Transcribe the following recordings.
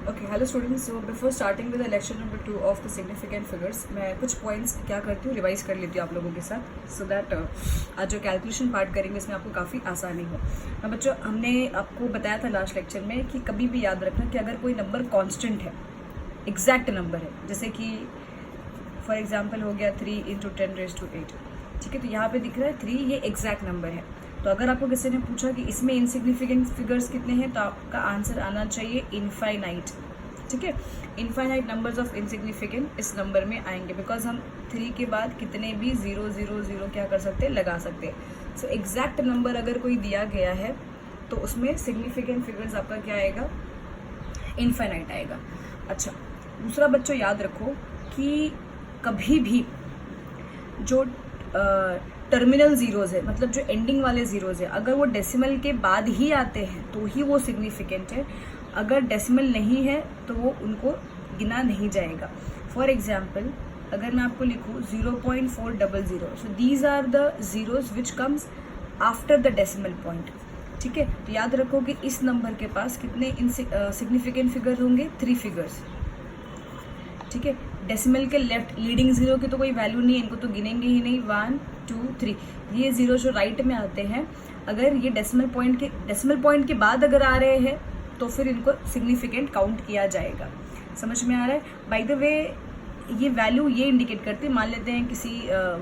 Okay, hello students. So before starting with the lecture number 2 of the significant figures, मैं कुछ points क्या करती हूँ, रिवाइज कर लेती हूँ आप लोगों के साथ, सो दैट आज जो कैलकुलेशन पार्ट करेंगे इसमें आपको काफ़ी आसानी हो। अब बच्चों, हमने आपको बताया था लास्ट लेक्चर में कि कभी भी याद रखना कि अगर कोई नंबर कॉन्स्टेंट है, एग्जैक्ट नंबर है, जैसे कि फॉर एग्जाम्पल हो गया 3 × 10⁸, ठीक है, तो यहाँ पे दिख रहा है 3, ये एग्जैक्ट नंबर है। तो अगर आपको किसी ने पूछा कि इसमें इनसिग्निफिकेंट फिगर्स कितने हैं, तो आपका आंसर आना चाहिए इनफाइनाइट। ठीक है, इनफाइनाइट नंबर्स ऑफ इनसिग्निफिकेंट इस नंबर में आएंगे, बिकॉज हम 3 के बाद कितने भी 0 0 0 क्या कर सकते हैं, लगा सकते हैं। सो एग्जैक्ट नंबर अगर कोई दिया गया है तो उसमें सिग्निफिकेंट फिगर्स आपका क्या आएगा, इनफाइनाइट आएगा। अच्छा, दूसरा बच्चों याद रखो कि कभी भी जो टर्मिनल जीरोज है, मतलब जो एंडिंग वाले जीरोज है, अगर वो डेसिमल के बाद ही आते हैं तो ही वो सिग्निफिकेंट है। अगर डेसिमल नहीं है तो वो उनको गिना नहीं जाएगा। फॉर एग्जाम्पल अगर मैं आपको लिखूँ 0.400, so these are the zeros which comes after the decimal point. ठीक है, तो याद रखो कि इस नंबर के पास कितने सिग्निफिकेंट फिगर होंगे, 3 फिगर्स। ठीक है, डेसिमल के लेफ्ट लीडिंग जीरो की तो कोई वैल्यू नहीं है, इनको तो गिनेंगे ही नहीं। 1 2 3 ये जीरो जो राइट में आते हैं, अगर ये डेसिमल पॉइंट के बाद अगर आ रहे हैं तो फिर इनको सिग्निफिकेंट काउंट किया जाएगा। समझ में आ रहा है? बाय द वे, ये वैल्यू ये इंडिकेट करती है, मान लेते हैं किसी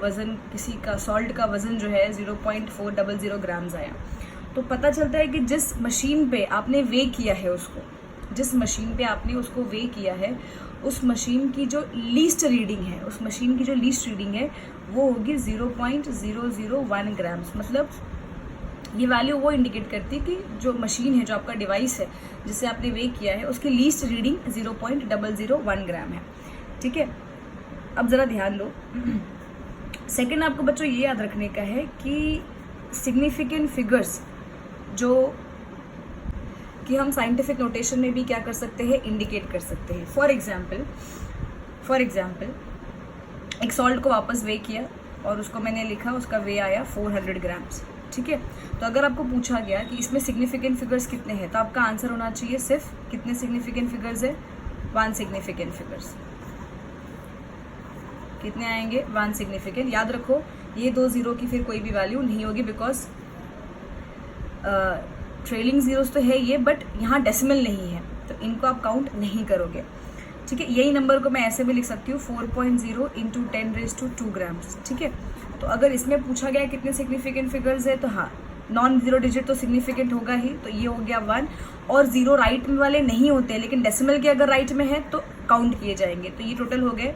वज़न, किसी का सॉल्ट का वज़न जो है 0.400 ग्राम्स आया, तो पता चलता है कि जिस मशीन पे आपने वे किया है उसको, जिस मशीन पे आपने उसको वे किया है, उस मशीन की जो लीस्ट रीडिंग है, उस मशीन की जो लीस्ट रीडिंग है वो होगी 0.001 ग्राम्स। मतलब ये वैल्यू वो इंडिकेट करती है कि जो मशीन है, जो आपका डिवाइस है जिसे आपने वे किया है, उसकी लीस्ट रीडिंग 0.001 ग्राम है। ठीक है, अब ज़रा ध्यान दो। सेकेंड, आपको बच्चों ये याद रखने का है कि सिग्निफिकेंट फिगर्स जो कि हम साइंटिफिक नोटेशन में भी क्या कर सकते हैं, इंडिकेट कर सकते हैं। फॉर एग्जाम्पल एक सॉल्ट को वापस वे किया और उसको मैंने लिखा, उसका वे आया 400 ग्राम्स। ठीक है, तो अगर आपको पूछा गया कि इसमें सिग्निफिकेंट फिगर्स कितने हैं, तो आपका आंसर होना चाहिए सिर्फ कितने सिग्निफिकेंट फिगर्स है, 1 सिग्निफिकेंट फिगर्स। कितने आएंगे, 1 सिग्निफिकेंट। याद रखो ये 2 जीरो की फिर कोई भी वैल्यू नहीं होगी, बिकॉज ट्रेलिंग जीरोस तो है ये, बट यहाँ डेसिमल नहीं है, तो इनको आप काउंट नहीं करोगे। ठीक है, यही नंबर को मैं ऐसे भी लिख सकती हूँ 4.0 × 10⁻²² ग्राम्स। ठीक है, तो अगर इसमें पूछा गया कितने सिग्निफिकेंट फिगर्स है, तो हाँ, नॉन जीरो डिजिट तो सिग्निफिकेंट होगा ही, तो ये हो गया 1। और जीरो राइट में वाले नहीं होते, लेकिन डेसिमल के अगर राइट में है तो काउंट किए जाएंगे, तो ये टोटल हो गए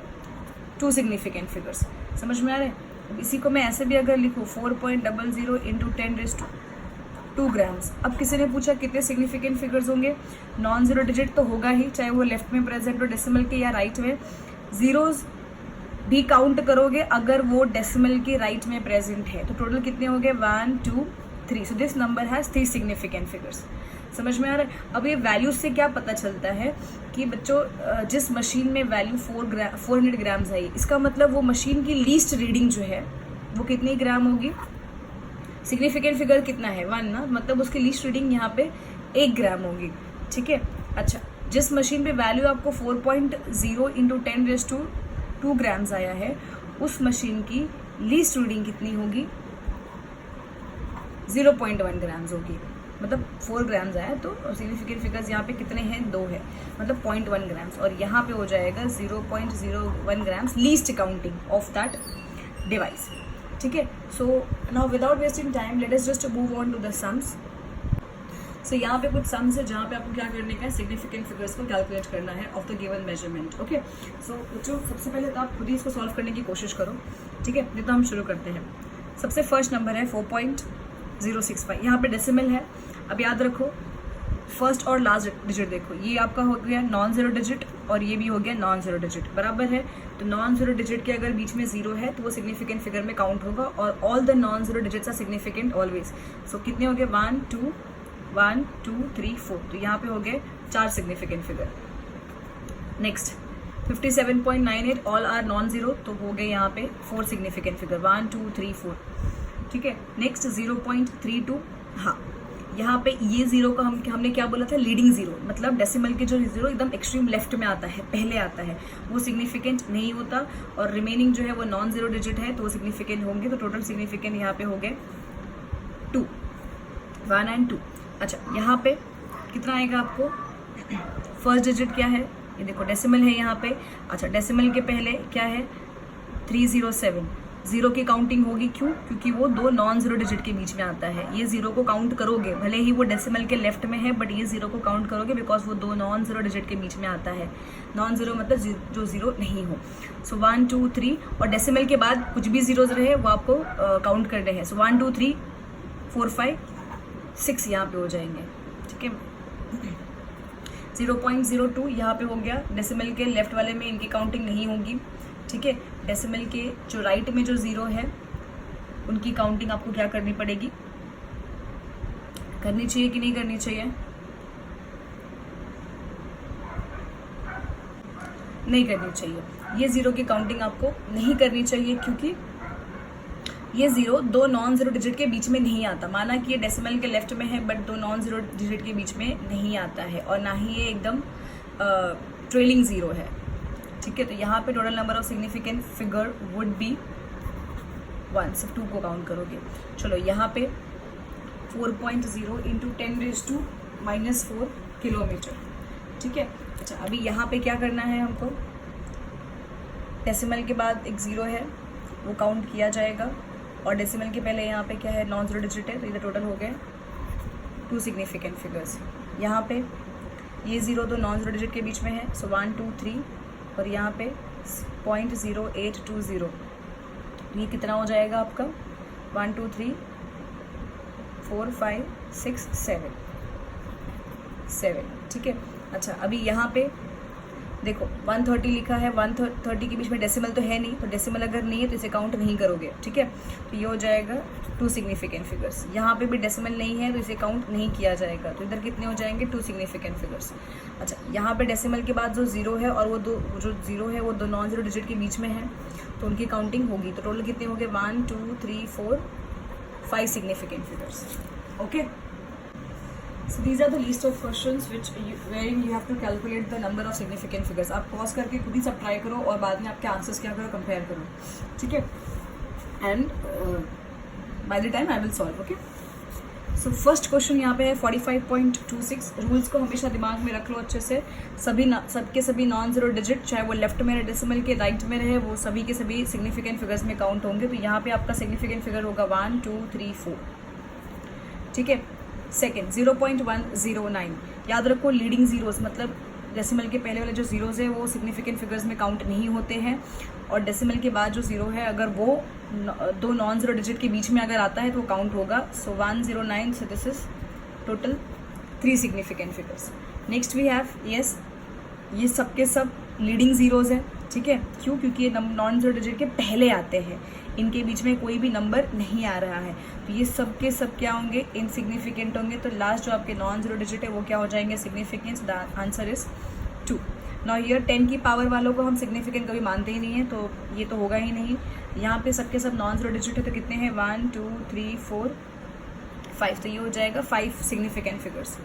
2 सिग्निफिकेंट फिगर्स। समझ में आ रहे हैं? इसी को मैं ऐसे भी अगर लिखूँ 4.00 × 10⁻² ग्राम्स। अब किसी ने पूछा कितने सिग्निफिकेंट फिगर्स होंगे, नॉन जीरो डिजिट तो होगा ही, चाहे वो लेफ्ट में प्रेजेंट हो डेसिमल के या राइट में। जीरोज भी काउंट करोगे अगर वो डेसिमल के राइट में प्रेजेंट है, तो टोटल कितने हो गए, 1 2 3। So this number has 3 significant figures. समझ में आ रहा है? अब ये वैल्यूज से क्या पता चलता है कि बच्चों जिस मशीन में वैल्यू 400 ग्राम्स आई, इसका मतलब वो मशीन की लीस्ट रीडिंग जो है वो कितनी ग्राम होगी, सिग्निफिकेंट फिगर कितना है, 1 ना, मतलब उसकी लीस्ट रीडिंग यहाँ पे 1 ग्राम होगी। ठीक है, अच्छा, जिस मशीन पे वैल्यू आपको 4.0 × 10⁻² ग्राम्स आया है, उस मशीन की लीस्ट रीडिंग कितनी होगी, 0.1 ग्राम्स होगी। मतलब 4 ग्राम्स आया तो सिग्निफिकेंट फिगर्स यहाँ पे कितने हैं, 2 है, मतलब 0.1 ग्राम्स, और यहाँ पे हो जाएगा 0.01 grams least counting of that device. ठीक है, so now without wasting time let us just move on to the sums. सो यहाँ पे कुछ सम्स है जहाँ पे आपको क्या करने का है, सिग्निफिकेंट फिगर्स को कैलकुलेट करना है of the given measurement. Okay, so बच्चों सबसे पहले तो आप खुद ही इसको सॉल्व करने की कोशिश करो। ठीक है, नहीं तो हम शुरू करते हैं। सबसे फर्स्ट नंबर है 4.065, यहाँ पे डेसिमल है। अब याद रखो फर्स्ट और लास्ट डिजिट देखो, ये आपका हो गया नॉन जीरो डिजिट और ये भी हो गया नॉन जीरो डिजिट, बराबर है। तो नॉन जीरो डिजिट के अगर बीच में जीरो है तो वो सिग्निफिकेंट फिगर में काउंट होगा, और all the non zero digits are significant always. So कितने हो गए, 1 2 3 4, तो यहाँ पे हो गए 4 significant figure. Next 57.98 all are non zero, तो हो गए यहाँ पे 4 सिग्निफिकेंट फिगर, 1 2 3 4। ठीक है, नेक्स्ट 0.32, हाँ यहाँ पे ये जीरो का हमने क्या बोला था, लीडिंग जीरो, मतलब डेसिमल के जो जीरो एकदम एक्सट्रीम लेफ्ट में आता है, पहले आता है, वो सिग्निफिकेंट नहीं होता, और रिमेनिंग जो है वो नॉन जीरो डिजिट है तो वो सिग्निफिकेंट होंगे। तो टोटल सिग्निफिकेंट यहाँ पे हो गए 2, 1 and 2। अच्छा, यहाँ पे कितना आएगा आपको, फर्स्ट डिजिट क्या है, ये देखो डेसिमल है यहाँ पे। अच्छा, डेसिमल के पहले क्या है, 307, जीरो की काउंटिंग होगी, क्यों, क्योंकि वो दो नॉन जीरो डिजिट के बीच में आता है। ये जीरो को काउंट करोगे, भले ही वो डेसिमल के लेफ्ट में है, बट ये जीरो को काउंट करोगे बिकॉज वो दो नॉन जीरो डिजिट के बीच में आता है। नॉन जीरो मतलब जो जीरो नहीं हो। सो 1 2 3, और डेसिमल के बाद कुछ भी जीरोज रहे वो आपको काउंट करने हैं। सो 1 2 3 4 5 6 यहाँ पे हो जाएंगे, ठीक है। 0.02 यहाँ पे हो गया, डेसिमल के लेफ्ट वाले में इनकी काउंटिंग नहीं होगी, ठीक है। डेसिमल के जो राइट में जो जीरो है उनकी काउंटिंग आपको क्या करनी पड़ेगी, करनी चाहिए कि नहीं करनी चाहिए, नहीं करनी चाहिए। ये जीरो की काउंटिंग आपको नहीं करनी चाहिए, क्योंकि ये जीरो दो नॉन जीरो डिजिट के बीच में नहीं आता। माना कि ये डेसिमल के लेफ्ट में है बट दो नॉन जीरो डिजिट के बीच में नहीं आता है, और ना ही ये एकदम ट्रेलिंग जीरो है, ठीक है। तो यहाँ पे total number of significant figure would be 1, सिर्फ 2 को काउंट करोगे। चलो यहाँ पे 4.0 इंटू 10⁻⁻4 किलोमीटर, ठीक है। अच्छा, अभी यहाँ पे क्या करना है हमको, डेसिमल के बाद एक जीरो है वो काउंट किया जाएगा, और डेसिमल के पहले यहाँ पे क्या है, नॉन जीरो डिजिट है, तो इधर टोटल हो गए 2 सिग्निफिकेंट फिगर्स। यहाँ पे ये जीरो तो नॉन जीरो डिजिट के बीच में है, सो 1 2 3, और यहाँ पे 0.0820, ये कितना हो जाएगा आपका, 1 2 3 4 5 6 7, ठीक है। अच्छा, अभी यहाँ पे देखो 130 लिखा है, 130 के बीच में डेसिमल तो है नहीं, तो डेसिमल अगर नहीं है तो इसे काउंट नहीं करोगे, ठीक है। तो ये हो जाएगा 2 सिग्निफिकेंट फिगर्स। यहाँ पे भी डेसिमल नहीं है तो इसे काउंट नहीं किया जाएगा, तो इधर कितने हो जाएंगे, 2 सिग्निफिकेंट फिगर्स। अच्छा, यहाँ पे डेसिमल के बाद जो जीरो है और वो जो जीरो है वो दो नॉन जीरो डिजिट के बीच में है, तो उनकी काउंटिंग होगी। तो टोटल कितने हो गए, 1 2 3 4 5 significant figures, okay. So these are the list of questions wherein you have to calculate the number of significant figures. आप पॉज करके खुद ही सब ट्राई करो और बाद में आपके आंसर्स क्या करो, कंपेयर करो, ठीक है। And by the time I will solve, okay. So first question यहाँ पे है 45.26। रूल्स को हमेशा दिमाग में रख लो अच्छे से। सबके सभी नॉन जीरो डिजिट, चाहे वो लेफ्ट में रहे डेसिमल के, राइट में रहे, वो सभी के सभी सिग्निफिकेंट फिगर्स में काउंट होंगे। तो यहाँ पे आपका सिग्निफिकेंट फिगर होगा 1 2 3 4, ठीक है। सेकेंड 0.109, याद रखो लीडिंग जीरोस मतलब डेसिमल के पहले वाले जो जीरोज है वो सिग्निफिकेंट फिगर्स में काउंट नहीं होते हैं, और डेसिमल के बाद जो जीरो है अगर वो दो नॉन जीरो डिजिट के बीच में अगर आता है तो वो काउंट होगा। So 109, so this is total 3 significant figures. Next we have, yes, ये सबके सब लीडिंग जीरोज है, ठीक है। क्यों, क्योंकि ये नॉन जीरो डिजिट के पहले आते हैं, इनके बीच में कोई भी नंबर नहीं आ रहा है, तो ये सब के सब क्या होंगे, इनसिग्निफिकेंट होंगे। तो लास्ट जो आपके नॉन जीरो डिजिट है वो क्या हो जाएंगे, significant. The answer is 2। Now here 10 की पावर वालों को हम सिग्निफिकेंट कभी मानते ही नहीं है, तो ये तो होगा ही नहीं। यहाँ पे सबके सब नॉन जीरो डिजिट है, तो कितने हैं, 1 2 3 4 5, तो ये हो जाएगा 5 सिग्निफिकेंट फिगर्स।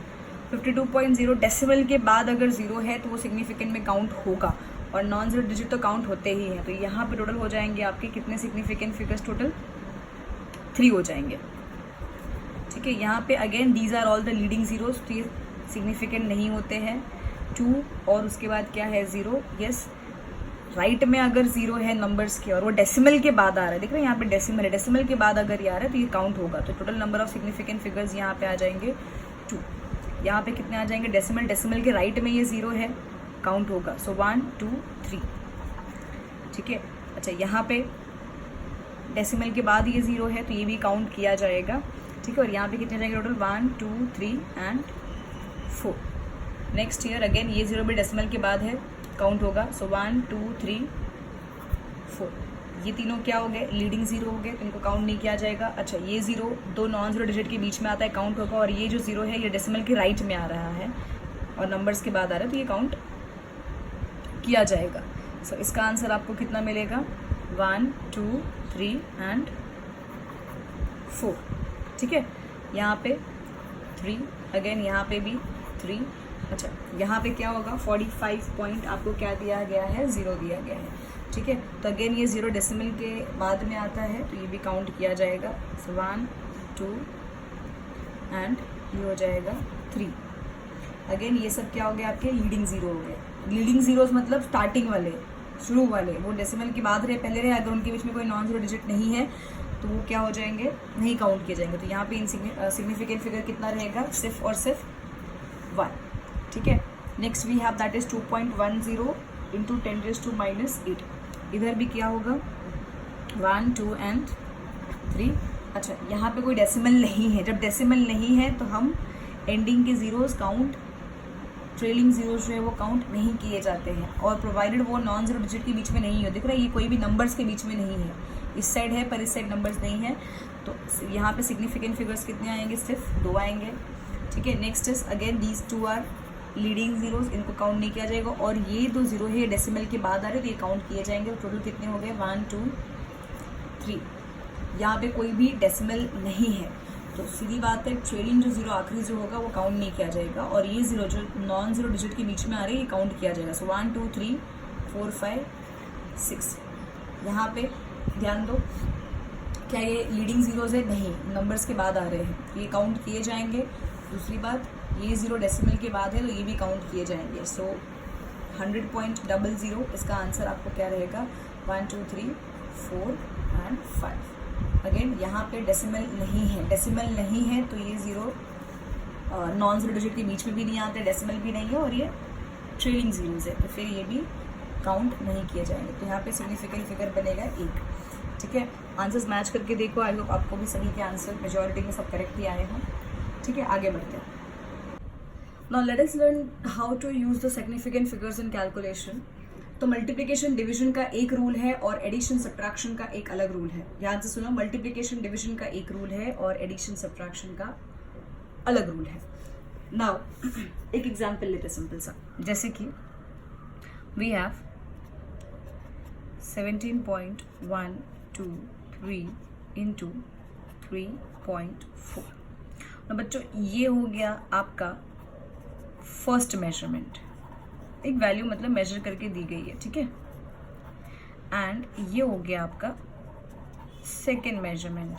52.0 डेसिमल के बाद अगर जीरो है तो वो सिग्निफिकेंट में काउंट होगा, और नॉन जीरो डिजिट तो काउंट होते ही हैं। तो यहाँ पे टोटल हो जाएंगे आपके कितने सिग्निफिकेंट फिगर्स, टोटल 3 हो जाएंगे, ठीक है। यहाँ पे again these are all the leading zeros, तो ये सिग्निफिकेंट नहीं होते हैं। 2 और उसके बाद क्या है, 0, यस। राइट में अगर जीरो है नंबर्स के और वो डेसिमल के बाद आ रहा है, देख रहे हैं यहाँ पे डेसिमल है, डेसिमल के बाद अगर ये आ रहा है तो ये काउंट होगा। तो total number of significant figures यहाँ पे आ जाएंगे 2। यहाँ पे कितने आ जाएंगे, डेसिमल के राइट में ये जीरो है, काउंट होगा। सो 1 2 3, ठीक है। अच्छा, यहाँ पे डेसिमल के बाद ये जीरो है तो ये भी काउंट किया जाएगा, ठीक है। और यहाँ पे कितने जाएंगे total, 1 2 3 and 4। Next year again ये जीरो भी डेसिमल के बाद है, काउंट होगा। सो 1 2 3 4, ये तीनों क्या हो गए, लीडिंग जीरो हो गए, तो इनको काउंट नहीं किया जाएगा। अच्छा, ये जीरो दो नॉन जीरो डिजिट के बीच में आता है, काउंट होगा। और ये जो जीरो है ये डेसिमल के राइट में आ रहा है और नंबर्स के बाद आ रहा है, तो ये काउंट किया जाएगा। सो इसका आंसर आपको कितना मिलेगा, 1 2 3 एंड 4, ठीक है। यहाँ पे 3, अगेन यहाँ पे भी 3। अच्छा, यहाँ पे क्या होगा, 45 पॉइंट आपको क्या दिया गया है, 0 दिया गया है, ठीक है। तो अगेन ये 0 डेसिमल के बाद में आता है, तो ये भी काउंट किया जाएगा। सो 1 2 एंड ये हो जाएगा 3। अगेन ये सब क्या हो गया, आपके लीडिंग ज़ीरो हो गए। लीडिंग ज़ीरोज़ मतलब स्टार्टिंग वाले, शुरू वाले, वो डेसिमल के बाद रहे, पहले रहे, अगर उनके बीच में कोई नॉन ज़ीरो डिजिट नहीं है तो वो क्या हो जाएंगे, नहीं काउंट किए जाएंगे। तो यहाँ पे सिग्निफिकेंट फिगर कितना रहेगा, सिर्फ और सिर्फ 1, ठीक है। Next we have that is 2.10 into 10⁻⁻8। इधर भी क्या होगा, 1 2 एंड 3। अच्छा, यहाँ पे कोई डेसिमल नहीं है। जब डेसिमल नहीं है तो हम एंडिंग के ज़ीरोज़ काउंट, ट्रेलिंग ज़ीरोज़ जो है वो काउंट नहीं किए जाते हैं, और प्रोवाइडेड वो नॉन ज़ीरो डिजिट के बीच में नहीं हो। दिख रहा है, ये कोई भी नंबर्स के बीच में नहीं है, इस साइड है पर इस साइड नंबर्स नहीं है। तो यहाँ पे सिग्निफिकेंट फिगर्स कितने आएंगे, सिर्फ 2 आएंगे, ठीक है। Next is again these 2 are leading zeros, इनको काउंट नहीं किया जाएगा। और ये 2 ज़ीरो है, ये डेसिमल के बाद आ रहे, तो ये काउंट किए जाएंगे। टोटल कितने हो गए, 1 2 3। यहाँ पे कोई भी डेसिमल नहीं है, तो सीधी बात है, ट्रेलिंग जो ज़ीरो आखिरी जो होगा वो काउंट नहीं किया जाएगा, और ये ज़ीरो जो नॉन ज़ीरो डिजिट के बीच में आ रही है ये काउंट किया जाएगा। सो 1 2 3 4 5 6। यहाँ पे ध्यान दो, क्या ये लीडिंग ज़ीरोज़ है, नहीं, नंबर्स के बाद आ रहे हैं, ये काउंट किए जाएंगे। दूसरी बात, ये 0 डेसिमल के बाद है तो ये भी काउंट किए जाएंगे। सो 100.00 इसका आंसर आपको क्या रहेगा, 1 2 3 4 एंड 5। अगेन यहाँ पे डेसिमल नहीं है, डेसिमल नहीं है तो ये 0 नॉन ज़ीरो डिजिट के बीच में भी नहीं आते, डेसिमल भी नहीं है, और ये ट्रेलिंग ज़ीरोज़ है, तो फिर ये भी काउंट नहीं किए जाएंगे। तो यहाँ पे सिग्निफिकेंट फिगर बनेगा 1, ठीक है। आंसर्स मैच करके देखो, आई होप आपको भी सभी के आंसर मेजॉरिटी में सब करेक्ट ही आए हों, ठीक है। आगे बढ़ते हैं। Now let us learn how to use the significant figures in calculation. तो मल्टीप्लिकेशन डिवीजन का एक रूल है और एडिशन सब्ट्रैक्शन का एक अलग रूल है। ध्यान से सुनो, मल्टीप्लिकेशन डिवीजन का एक रूल है और एडिशन सब्ट्रैक्शन का अलग रूल है। नाउ एक एग्जांपल लेते सिंपल सा, जैसे कि वी हैव 17.123 इंटू 3.4। तो बच्चों ये हो गया आपका फर्स्ट मेजरमेंट, एक वैल्यू मतलब मेजर करके दी गई है, ठीक है। एंड ये हो गया आपका सेकेंड मेजरमेंट।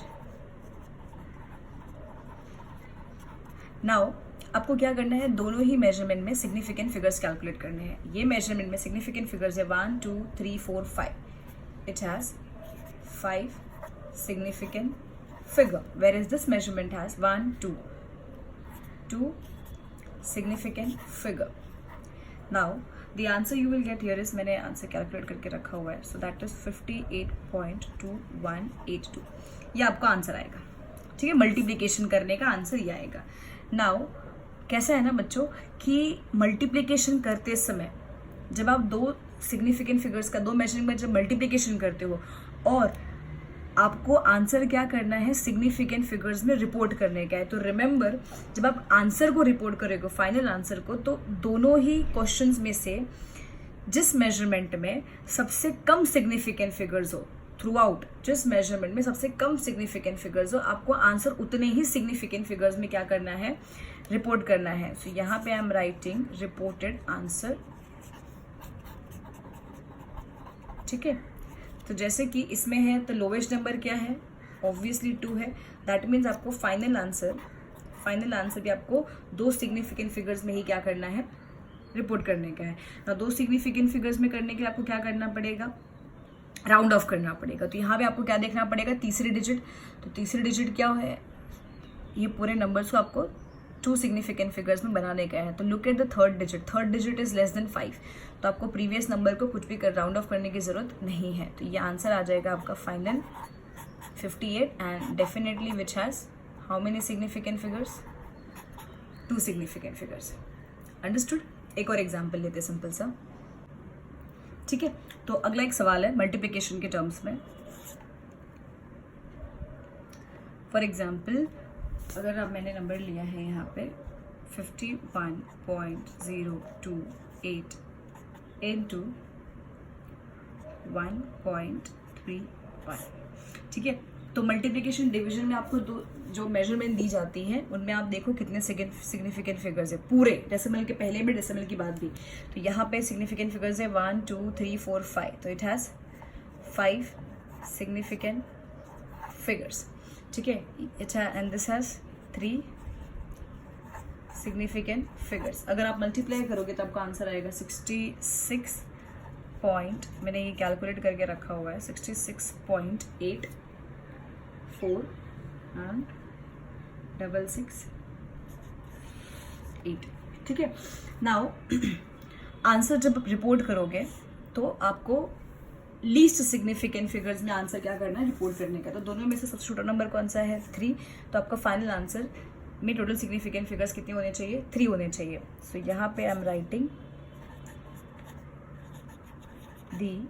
नाउ आपको क्या करना है, दोनों ही मेजरमेंट में सिग्निफिकेंट फिगर्स कैलकुलेट करने हैं। ये मेजरमेंट में सिग्निफिकेंट फिगर्स है 1 2 3 4 5। It has 5 significant figure, whereas this measurement has 1 2 significant figure. Now the answer you will get here is, मैंने आंसर कैलकुलेट करके रखा हुआ है, so that is 58.2182। ये आपका आंसर आएगा, ठीक है। मल्टीप्लिकेशन करने का आंसर ये आएगा। नाउ कैसा है ना बच्चों कि मल्टीप्लिकेशन करते समय जब आप दो सिग्निफिकेंट फिगर्स का, दो मेजरिंग में जब मल्टीप्लिकेशन करते हो और आपको आंसर क्या करना है, सिग्निफिकेंट फिगर्स में रिपोर्ट करने का है, तो रिमेंबर जब आप आंसर को रिपोर्ट करोगे, फाइनल आंसर को, तो दोनों ही क्वेश्चंस में से जिस मेजरमेंट में सबसे कम सिग्निफिकेंट फिगर्स हो, थ्रू आउट जिस मेजरमेंट में सबसे कम सिग्निफिकेंट फिगर्स हो, आपको आंसर उतने ही सिग्निफिकेंट फिगर्स में क्या करना है, रिपोर्ट करना है। सो यहाँ पे I am writing reported answer, ठीक है। तो जैसे कि इसमें है तो लोवेस्ट नंबर क्या है, ऑब्वियसली 2 है। दैट मीन्स आपको फाइनल आंसर भी आपको दो सिग्निफिकेंट फिगर्स में ही क्या करना है, रिपोर्ट करने का है ना। दो सिग्निफिकेंट फिगर्स में करने के लिए आपको क्या करना पड़ेगा, राउंड ऑफ करना पड़ेगा। तो यहाँ पे आपको क्या देखना पड़ेगा, तीसरी डिजिट। तो तीसरी डिजिट क्या है, ये पूरे नंबर्स को आपको 2 सिग्निफिकेंट फिगर्स में बनाने का है। तो look at the third digit is less then 5। तो आपको प्रीवियस नंबर को कुछ भी कर राउंड ऑफ करने की जरूरत नहीं है। तो ये आंसर आ जाएगा आपका final 58 and definitely which has how many significant figures, 2 significant figures. Understood. एक और एग्जाम्पल लेते सिंपल सा, ठीक है। तो अगला एक सवाल है मल्टीप्लिकेशन के टर्म्स में। फॉर एग्जाम्पल अगर अब मैंने नंबर लिया है यहाँ पे 51.028 इंटू 1.31, ठीक है। तो मल्टीप्लिकेशन डिवीजन में आपको दो जो मेजरमेंट दी जाती हैं उनमें आप देखो कितने सिग्निफिकेंट फिगर्स है, पूरे डेसिमल के पहले भी डेसिमल के बाद भी। तो यहाँ पे सिग्निफिकेंट फिगर्स है 1 2 3 4 5, तो इट हैज़ 5 सिग्निफिकेंट फिगर्स, ठीक है। It and this has 3 significant figures. अगर आप मल्टीप्लाई करोगे तो आपका आंसर आएगा 66 पॉइंट, मैंने ये कैलकुलेट करके रखा हुआ है 66.84 एंड 668, ठीक है। नाउ आंसर जब रिपोर्ट करोगे तो आपको लीस्ट सिग्निफिकेंट फिगर्स में आंसर क्या करना है, रिपोर्ट करने का। तो दोनों में से सबसे छोटा नंबर कौन सा है, 3। तो आपका फाइनल आंसर में टोटल सिग्निफिकेंट फिगर्स कितने होने चाहिए, 3 होने चाहिए। सो यहाँ पे I am writing the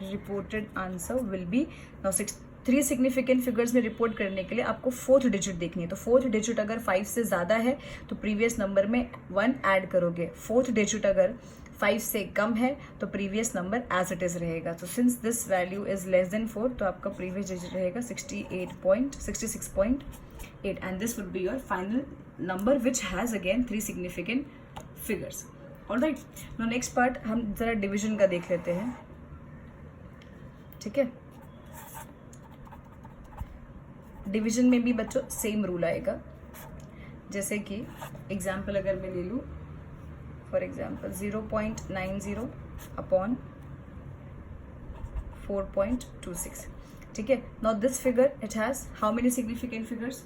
reported answer will be now 3 significant figures में रिपोर्ट करने के लिए आपको 4th डिजिट देखनी है। तो 4th डिजिट अगर 5 से ज़्यादा है तो प्रीवियस नंबर में 1 ऐड करोगे। 4th डिजिट अगर 5 से कम है तो previous number as it is रहेगा। तो since this value is less than 4 तो आपका प्रीवियस डिजिट रहेगा 66.8 and this would be your final number which has again 3 significant figures. Alright, now next part हम ज़रा डिविजन का देख लेते हैं, ठीक है। डिवीजन में भी बच्चों सेम रूल आएगा, जैसे कि एग्जाम्पल अगर मैं ले लूँ, फॉर एग्जाम्पल 0.90 अपॉन 4.26, ठीक है। Now this figure it has how many significant figures,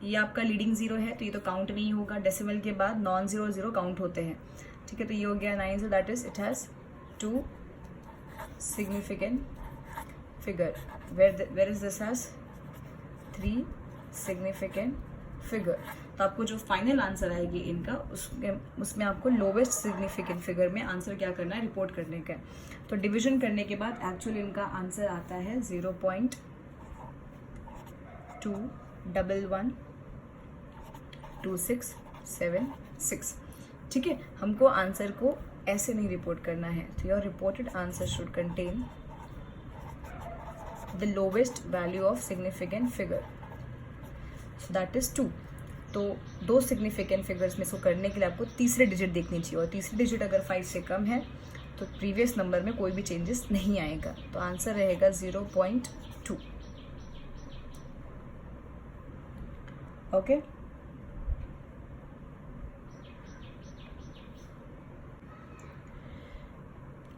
ये आपका लीडिंग जीरो है तो ये तो काउंट नहीं होगा, डेसिमल के बाद नॉन जीरो जीरो काउंट होते हैं, ठीक है। तो ये हो गया 90, that is it has 2 significant figure, where is this has 3 significant figure. तो आपको जो फाइनल आंसर आएगी इनका उसमें आपको लोवेस्ट सिग्निफिकेंट फिगर में आंसर क्या करना है, रिपोर्ट करने का है। तो डिवीजन करने के बाद एक्चुअली इनका आंसर आता है 0.212676, ठीक है। हमको आंसर को ऐसे नहीं रिपोर्ट करना है। तो your reported answer should contain the lowest value of significant figure, so that is 2। तो 2 सिग्निफिकेंट फिगर्स में इसको करने के लिए आपको तीसरे डिजिट देखनी चाहिए, और तीसरी डिजिट अगर 5 से कम है तो प्रीवियस नंबर में कोई भी चेंजेस नहीं आएगा। तो आंसर रहेगा 0.2, ओके।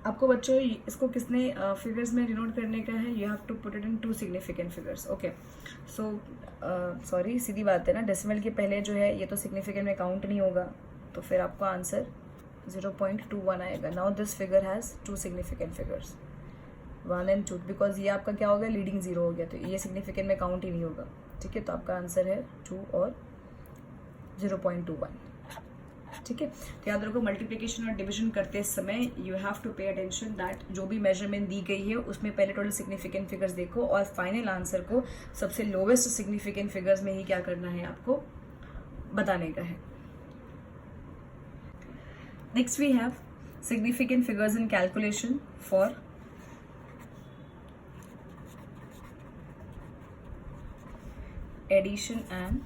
आपको बच्चों इसको किसने फिगर्स में डिनोट करने का है, you have to put it in 2 significant figures, okay. So sorry, सीधी बात है ना, डेसिमल के पहले जो है ये तो सिग्निफिकेंट में काउंट नहीं होगा, तो फिर आपको आंसर 0.21 आएगा। Now this figure has 2 significant figures 1 and 2, because ये आपका क्या हो गया, लीडिंग जीरो हो गया, तो ये सिग्निफिकेंट में काउंट ही नहीं होगा, ठीक है। तो आपका आंसर है 2 और 0.21, ठीक है। तो याद रखो मल्टीप्लिकेशन और डिवीजन करते समय you have to pay attention that जो भी मेजरमेंट दी गई है उसमें पहले टोटल सिग्निफिकेंट फिगर्स देखो और फाइनल आंसर को सबसे लोवेस्ट सिग्निफिकेंट फिगर्स में ही क्या करना है, आपको बताने का है। Next we have significant figures in calculation for addition and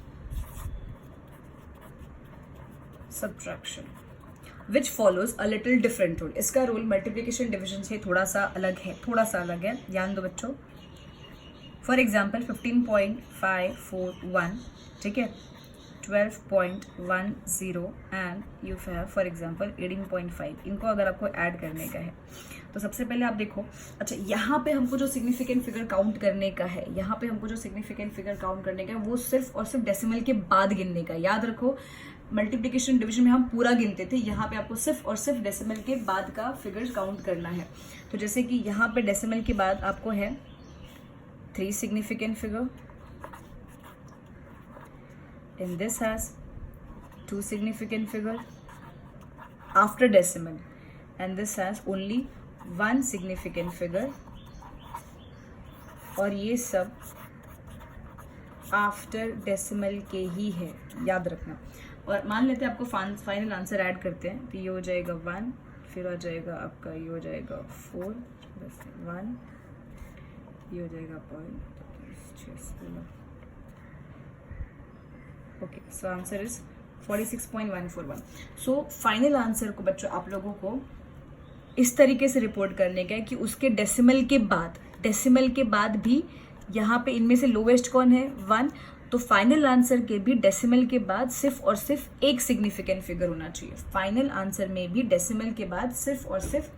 subtraction which follows a little different rule. इसका रूल मल्टीप्लिकेशन डिविजन से थोड़ा सा अलग है, ध्यान दो बच्चों। फॉर एग्जाम्पल 15.541, ठीक है, 12.10 and you have for example 18.5, इनको अगर आपको ऐड करने का है तो सबसे पहले आप देखो, अच्छा यहाँ पे हमको जो सिग्निफिकेंट फिगर काउंट करने का है, वो सिर्फ और सिर्फ डेसिमल के बाद गिनने का। याद रखो मल्टीप्लिकेशन डिवीजन में हम पूरा गिनते थे, यहाँ पे आपको सिर्फ और सिर्फ डेसिमल के बाद का फिगर काउंट करना है। तो जैसे कि यहाँ पे डेसिमल के बाद आपको है 3 significant figure, and this has 2 significant figure after decimal, and this has only 1 significant figure, और ये सब आफ्टर डेसिमल के ही है, याद रखना। और मान लेते हैं आपको फाइनल आंसर ऐड करते हैं, तो ये हो जाएगा 1, फिर आ जाएगा आपका, ये हो जाएगा 4 1 ये हो जाएगा 0.16। Okay, so answer is 46.141। So final answer को बच्चों आप लोगों को इस तरीके से रिपोर्ट करने का है कि उसके डेसिमल के बाद भी यहाँ पे इनमें से लोवेस्ट कौन है 1, तो फाइनल आंसर के भी डेसिमल के बाद सिर्फ और सिर्फ एक सिग्निफिकेंट फिगर होना चाहिए। फाइनल आंसर में भी डेसिमल के बाद सिर्फ और सिर्फ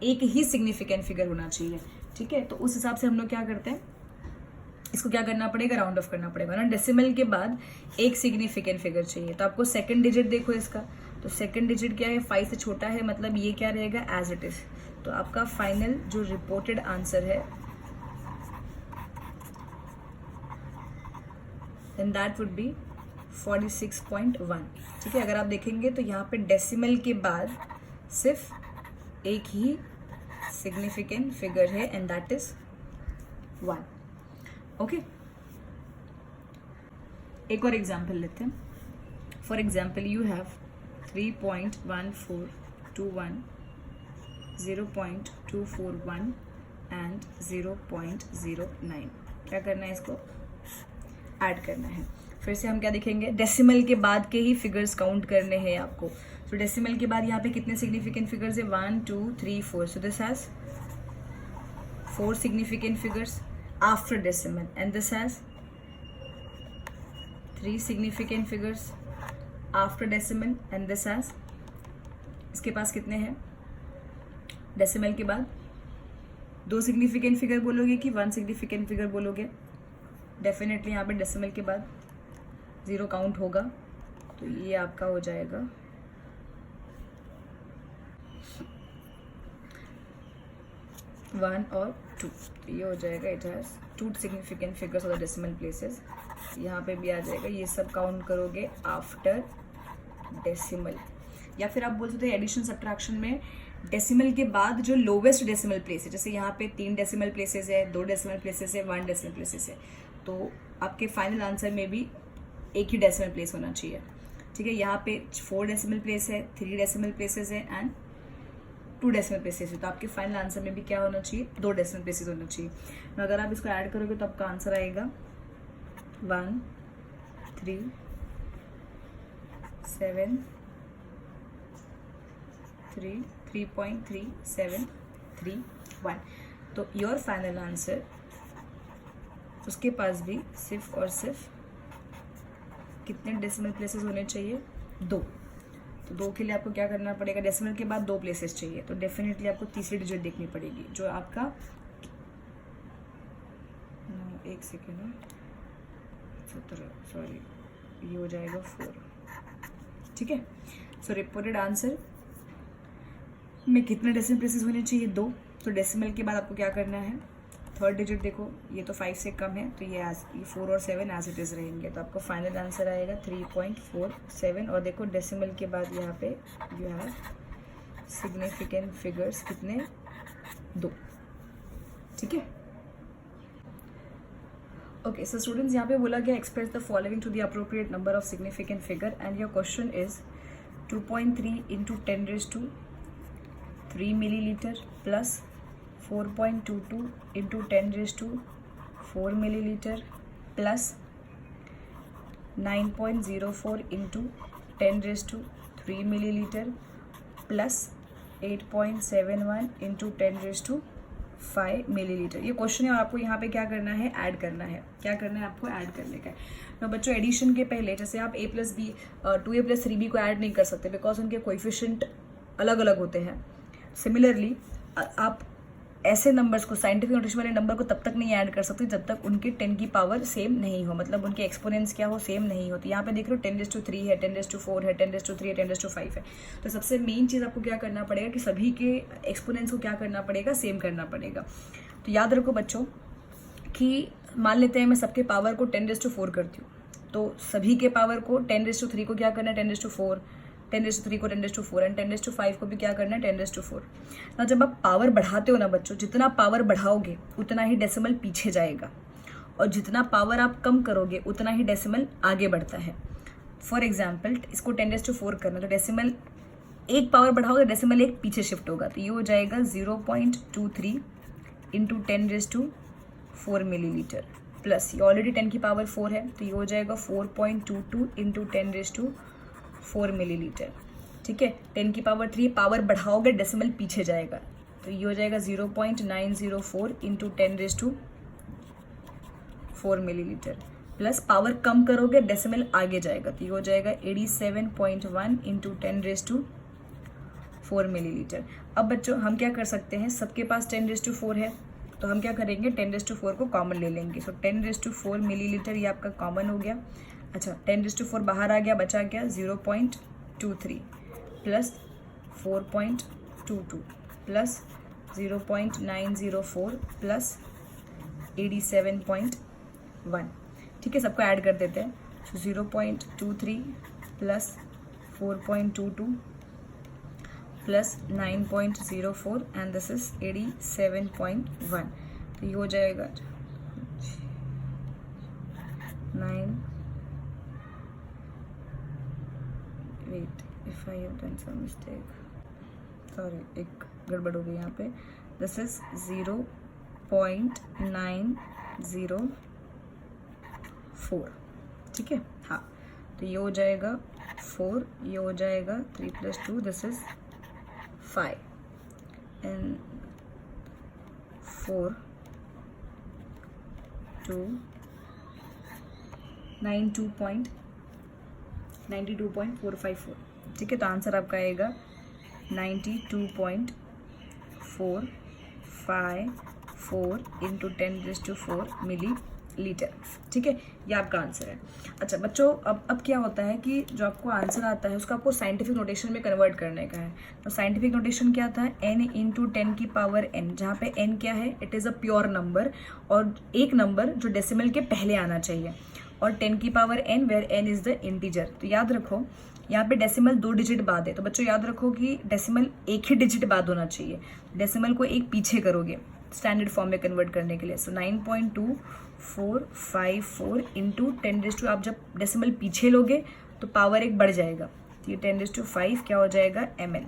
एक ही सिग्निफिकेंट फिगर होना चाहिए। ठीक है, तो उस हिसाब से हम लोग क्या करते हैं, इसको क्या करना पड़ेगा, राउंड ऑफ करना पड़ेगा ना। डेसिमल के बाद एक सिग्निफिकेंट फिगर चाहिए, तो आपको सेकंड डिजिट देखो इसका, तो सेकंड डिजिट क्या है 5 से छोटा है, मतलब ये क्या रहेगा एज इट इज। तो आपका फाइनल जो रिपोर्टेड आंसर है then that would be 46.1। ठीक है, अगर आप देखेंगे तो यहाँ पे डेसिमल के बाद सिर्फ एक ही सिग्निफिकेंट फिगर है एंड दैट इज 1। ओके, एक और एग्जाम्पल लेते हैं। For example you have 3.1421, 0.241 and 0.09। क्या करना है, इसको ऐड करना है। फिर से हम क्या देखेंगे, डेसिमल के बाद के ही फिगर्स काउंट करने हैं आपको। तो डेसिमल के बाद यहाँ पे कितने सिग्निफिकेंट फिगर्स है 1 2 3 4। So this has 4 significant figures after decimal and this has 3 significant figures after decimal and this has, इसके पास कितने हैं डेसिमल के बाद 2 सिग्निफिकेंट फिगर बोलोगे कि 1 सिग्निफिकेंट फिगर बोलोगे। डेफिनेटली यहाँ पे डेसिमल के बाद 0 काउंट होगा, तो ये आपका हो जाएगा 1 और 2। तो ये हो जाएगा it has 2 significant figures of the decimal places. यहाँ पे भी आ जाएगा, ये सब काउंट करोगे आफ्टर डेसिमल। या फिर आप बोल सकते हो एडिशन सब्ट्रैक्शन में डेसिमल के बाद जो लोवेस्ट डेसिमल प्लेस है, जैसे यहाँ पे 3 डेसिमल प्लेसेस है, 2 डेसिमल प्लेसेस है, 1 डेसिमल प्लेसेस है, तो आपके फाइनल आंसर में भी एक ही डेसिमल प्लेस होना चाहिए। ठीक है, यहाँ पे 4 डेसिमल प्लेस है, 3 डेसिमल प्लेसेस है एंड 2 डेसिमल प्लेसेस है, तो आपके फाइनल आंसर में भी क्या होना चाहिए 2 डेसिमल प्लेसेस होना चाहिए। तो अगर आप इसको ऐड करोगे तो आपका आंसर आएगा 1 3 7 3 3.3731। तो योर फाइनल आंसर, उसके पास भी सिर्फ और सिर्फ कितने डेसिमल प्लेसेस होने चाहिए 2। तो 2 के लिए आपको क्या करना पड़ेगा, डेसिमल के बाद 2 प्लेसेस चाहिए, तो डेफिनेटली आपको तीसरी डिजिट देखनी पड़ेगी जो आपका 1 सेकेंड 17, सॉरी ये हो जाएगा 4। ठीक है, सो रिपोर्टेड आंसर में कितने डेसिमल प्लेसेस होने चाहिए 2। तो डेसिमल के बाद आपको क्या करना है, थर्ड डिजिट देखो, ये तो 5 से कम है, तो ये 4 और 7 एज इट इज़ रहेंगे, तो आपको फाइनल आंसर आएगा 3.47। और देखो डेसिमल के बाद यहाँ पे यू हैव सिग्निफिकेंट फिगर्स कितने 2। ठीक है, ओके। सो स्टूडेंट्स, यहाँ पे बोला गया express the following to the appropriate number of significant figure and your question is 2.3 into 10⁻³ milliliter plus 4.22 into 10⁻⁴ milliliter plus 9.04 into 10⁻³ milliliter plus 8.71 into 10⁵ milliliter। ये question है और आपको यहाँ पे क्या करना है, ऐड करना है। क्या करना है आपको, ऐड करने का है। तो बच्चों एडिशन के पहले जैसे आप a+b 2a+3b को ऐड नहीं कर सकते बिकॉज उनके कोएफिशिएंट अलग अलग होते हैं। सिमिलरली आप ऐसे नंबर्स को, साइंटिफिक नोटेशन वाले नंबर को तब तक नहीं ऐड कर सकते जब तक उनके 10 की पावर सेम नहीं हो, मतलब उनके एक्सपोनेंट्स क्या हो, सेम नहीं होती। यहाँ पे देख रहे हो 10⁻³ है, 10⁻⁴ है, 10⁻³ है, 10⁻⁵ है। तो सबसे मेन चीज़ आपको क्या करना पड़ेगा कि सभी के एक्सपोनेंट्स को क्या करना पड़ेगा, सेम करना पड़ेगा। तो याद रखो बच्चों कि मान लेते हैं मैं सबके पावर को 10⁻⁴ करती हूँ, तो सभी के पावर को 10⁻³ को क्या करना है 10⁻⁴, 10⁻³ को 10⁻⁴ एंड 10⁻⁵ को भी क्या करना है 10⁻⁴। ना जब आप पावर बढ़ाते हो ना बच्चों, जितना पावर बढ़ाओगे उतना ही डेसिमल पीछे जाएगा और जितना पावर आप कम करोगे उतना ही डेसिमल आगे बढ़ता है। फॉर एग्जाम्पल इसको 10⁻⁴ करना, तो डेसिमल एक पावर बढ़ाओगे डेसिमल एक पीछे शिफ्ट होगा, तो ये हो जाएगा 0.23 into 10⁻⁴ 4 मिलीलीटर प्लस ये ऑलरेडी 10 की पावर 4 है तो ये हो जाएगा 4.22 इंटू 10⁻4 मिलीलीटर। ठीक है, 10 की पावर 3, पावर बढ़ाओगे डेसिमल पीछे जाएगा तो ये हो जाएगा 0.904 इंटू 10⁻4 मिलीलीटर प्लस पावर कम करोगे डेसिमल आगे जाएगा तो ये हो जाएगा 87.1 इंटू 10⁻4 मिलीलीटर। अब बच्चों हम क्या कर सकते हैं, सबके पास 10⁻4 है तो हम क्या करेंगे 10⁻4 को कॉमन ले लेंगे। सो 10⁻4 मिलीलीटर ये आपका कॉमन हो गया। अच्छा 10⁻4 बाहर आ गया, बचा क्या 0.23 प्लस 4.22 प्लस 0.904 प्लस 87.1। ठीक है, सबको ऐड कर देते हैं। So 0.23 plus 4.22 plus 9.04 and this is 87.1 तो ये हो जाएगा 9 wait if I have done some mistake, sorry एक गड़बड़ हो गई यहाँ पे। This is 0.904। ठीक है, हाँ तो ये हो जाएगा 4, ये हो जाएगा 3 + 2 दिस इज 5 and 4 to 92.454। ठीक है, तो आंसर आपका आएगा 92.454 इंटू 10⁻4 मिलीलीटर। ठीक है, ये आपका आंसर है। अच्छा बच्चों, अब क्या होता है कि जो आपको आंसर आता है उसका आपको साइंटिफिक नोटेशन में कन्वर्ट करने का है। तो साइंटिफिक नोटेशन क्या था, n इंटू 10 की पावर n, जहाँ पे n क्या है, it is a pure number और एक नंबर जो डेसिमल के पहले आना चाहिए, और 10 की power n where n is the integer. तो याद रखो यहाँ पे डेसिमल 2 डिजिट बाद है, तो बच्चों याद रखो कि डेसिमल एक ही डिजिट बाद होना चाहिए। डेसिमल को एक पीछे करोगे स्टैंडर्ड फॉर्म में कन्वर्ट करने के लिए। सो 9.2454 इंटू 10⁻, आप जब डेसिमल पीछे लोगे तो पावर एक बढ़ जाएगा तो ये 10⁻5 क्या हो जाएगा ml।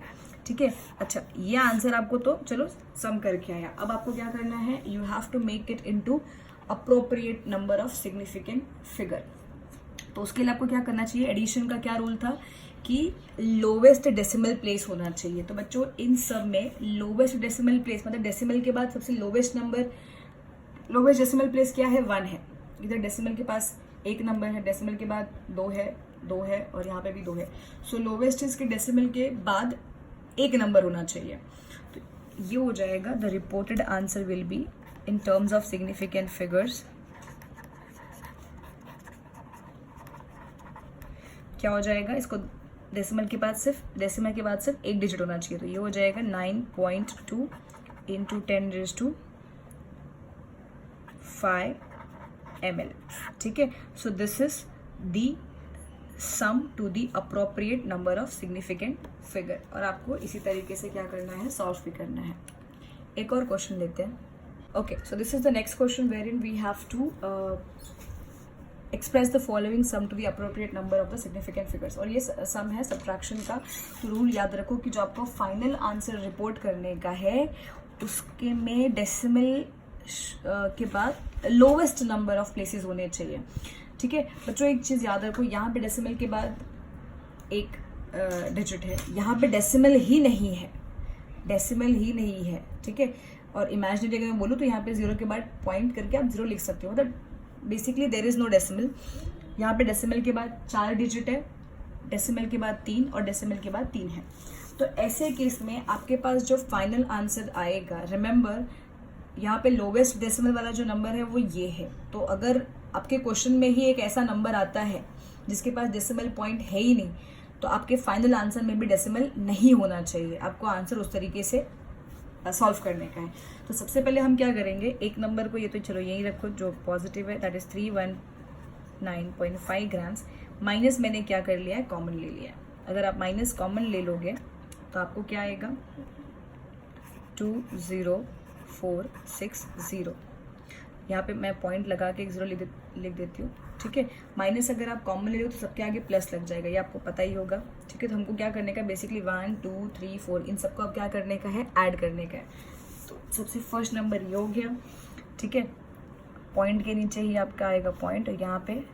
ठीक है, अच्छा ये आंसर आपको तो चलो सम करके आया। अब आपको क्या करना है, you have to make it into appropriate number of significant figure. तो उसके लिए आपको क्या करना चाहिए, एडिशन का क्या रूल था कि लोवेस्ट डेसिमल प्लेस होना चाहिए। तो बच्चों इन सब में लोवेस्ट डेसिमल प्लेस मतलब डेसिमल के बाद सबसे lowest number, lowest decimal place क्या है, 1 है। इधर डेसिमल के पास एक नंबर है, डेसिमल के बाद 2 है और यहाँ पे भी 2 है। सो लोवेस्ट इसके डेसिमल के बाद एक नंबर होना चाहिए। तो ये हो जाएगा the reported answer will be in terms of significant figures. क्या हो जाएगा, इसको डेसिमल के बाद सिर्फ एक डिजिट होना चाहिए। तो ये हो जाएगा 9.2 इंटू 10⁻5 ml। ठीक है, so this is the sum to the appropriate number of significant figure. और आपको इसी तरीके से क्या करना है, सॉल्व भी करना है। एक और क्वेश्चन लेते हैं। Okay, so this is the next question where in we have to express the following sum to the appropriate number of the significant figures. और ये सम है सब्ट्रैक्शन का। तो रूल याद रखो कि जो आपको फाइनल आंसर रिपोर्ट करने का है उसके में डेसिमल के बाद लोवेस्ट नंबर ऑफ प्लेसेस होने चाहिए। ठीक है बच्चों, एक चीज़ याद रखो, यहाँ पे डेसिमल के बाद एक डिजिट है, यहाँ पे डेसिमल ही नहीं है, ठीक है। और इमेजिनरी अगर मैं बोलूँ तो यहाँ पे 0 के बाद पॉइंट करके आप 0 लिख सकते हो, मतलब basically there is no decimal. यहाँ पे डेसिमल के बाद 4 डिजिट है, डेसिमल के बाद 3 और डेसिमल के बाद 3 है। तो ऐसे केस में आपके पास जो फाइनल आंसर आएगा, रिमेंबर यहाँ पे लोवेस्ट डेसिमल वाला जो नंबर है वो ये है। तो अगर आपके क्वेश्चन में ही एक ऐसा नंबर आता है जिसके पास डेसिमल पॉइंट है ही नहीं, तो आपके फाइनल आंसर में भी डेसिमल नहीं होना चाहिए। आपको आंसर उस तरीके से सॉल्व करने का है। तो सबसे पहले हम क्या करेंगे, एक नंबर को ये तो चलो यही रखो जो पॉजिटिव है, दैट इज 319.5 ग्राम्स। माइनस मैंने क्या कर लिया है, कॉमन ले लिया है। अगर आप माइनस कॉमन ले लोगे तो आपको क्या आएगा 20460। यहाँ पे मैं पॉइंट लगा के 0 लिख देती हूँ। ठीक है, माइनस अगर आप कॉमन ले लो तो सबके आगे प्लस लग जाएगा, ये आपको पता ही होगा। ठीक है, तो हमको क्या करने का, बेसिकली 1 2 3 4 इन सबको अब क्या करने का है, ऐड करने का है। तो सबसे फर्स्ट नंबर ये हो गया। ठीक है, पॉइंट के नीचे ही आपका आएगा पॉइंट, और यहाँ पे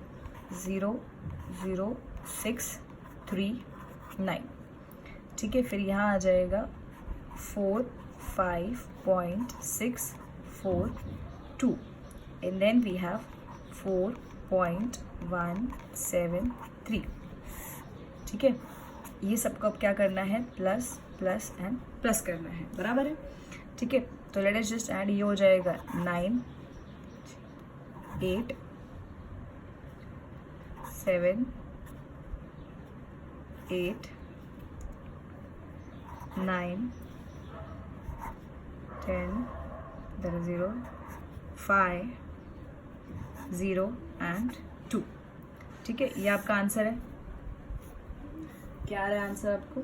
0.0639, ठीक है। फिर यहाँ आ जाएगा 45.642 and then we have 4.173, ठीक है। ये सबको अब क्या करना है, प्लस प्लस एंड प्लस करना है, बराबर है, ठीक है। तो लेट अस जस्ट ऐड, ये हो जाएगा 9 8 7 8 9 10, there is 0 5 0 and 2, ठीक है। ये आपका आंसर है। क्या आ रहा है आंसर आपको,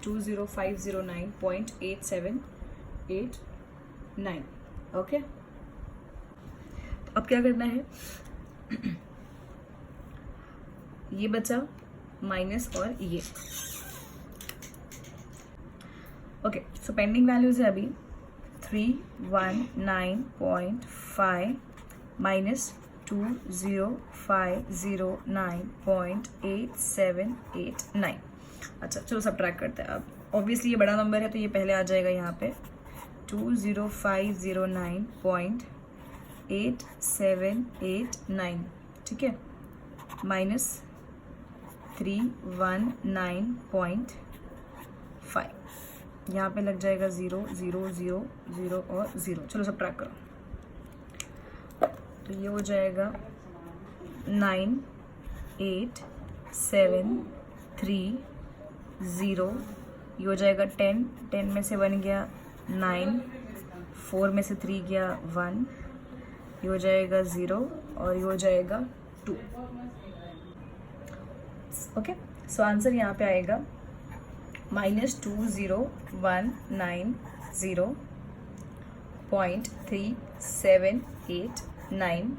20509.8789, ओके। तो अब क्या करना है, ये बचा माइनस और ये, ओके। सो पेंडिंग वैल्यूज है अभी 319.5 माइनस 20509.8789। अच्छा चलो सब ट्रैक करते हैं। अब ऑब्वियसली ये बड़ा नंबर है तो ये पहले आ जाएगा यहाँ पे 20509.8789, ठीक है, माइनस 319.5, यहाँ पे लग जाएगा 0 0 0 0 और 0। चलो सब ट्रैक करो। तो ये हो जाएगा 9 8 7 3 0, ये हो जाएगा 10 10 में से 1 गया 9, 4 में से 3 गया 1, ये हो जाएगा 0 और ये हो जाएगा 2, ओके। सो आंसर यहाँ पे आएगा -20190.3789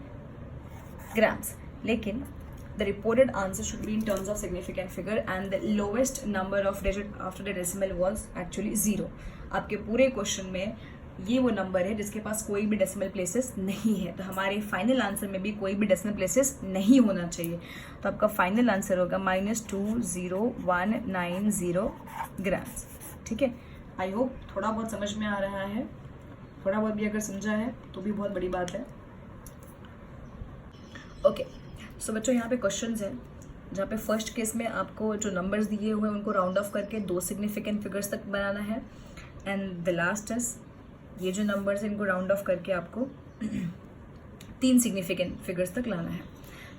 grams। लेकिन the reported answer should be in terms of significant figure and the lowest number of digit after the decimal was actually 0। आपके पूरे क्वेश्चन में ये वो नंबर है जिसके पास कोई भी डेसिमल प्लेसेस नहीं है, तो हमारे फाइनल आंसर में भी कोई भी डेसिमल प्लेसेस नहीं होना चाहिए। तो आपका फाइनल आंसर होगा -20190 ग्राम्स, ठीक है। आई होप थोड़ा बहुत समझ में आ रहा है, थोड़ा बहुत भी अगर समझा है तो भी बहुत बड़ी बात है, ओके। सो बच्चों यहाँ पे क्वेश्चंस हैं जहाँ पे फर्स्ट केस में आपको जो नंबर्स दिए हुए हैं उनको राउंड ऑफ करके 2 सिग्निफिकेंट फिगर्स तक बनाना है, एंड द लास्ट इज ये जो नंबर्स हैं इनको राउंड ऑफ करके आपको 3 सिग्निफिकेंट फिगर्स तक लाना है,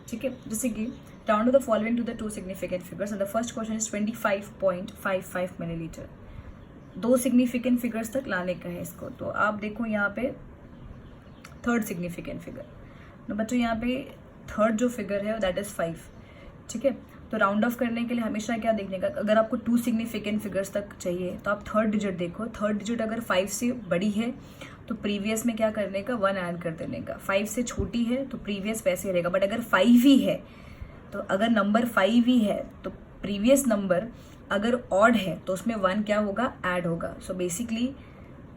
ठीक है। जैसे कि round off the following to the 2 significant figures and the first question is 25.55 millilitre. 2 significant figures तक लाने का है इसको। तो आप देखो यहाँ पे थर्ड सिग्निफिकेंट फिगर, तो बच्चों यहाँ पे थर्ड जो फिगर है दैट इज 5, ठीक है। तो राउंड ऑफ करने के लिए हमेशा क्या देखने का, अगर आपको 2 सिग्निफिकेंट फिगर्स तक चाहिए तो आप थर्ड डिजिट देखो। थर्ड डिजिट अगर 5 से बड़ी है तो प्रीवियस में क्या करने का, 1 ऐड कर देने का। 5 से छोटी है तो प्रीवियस वैसे रहेगा, बट अगर 5 ही है तो अगर नंबर 5 ही है तो प्रीवियस नंबर अगर ऑड है तो उसमें 1 क्या होगा, ऐड होगा। सो बेसिकली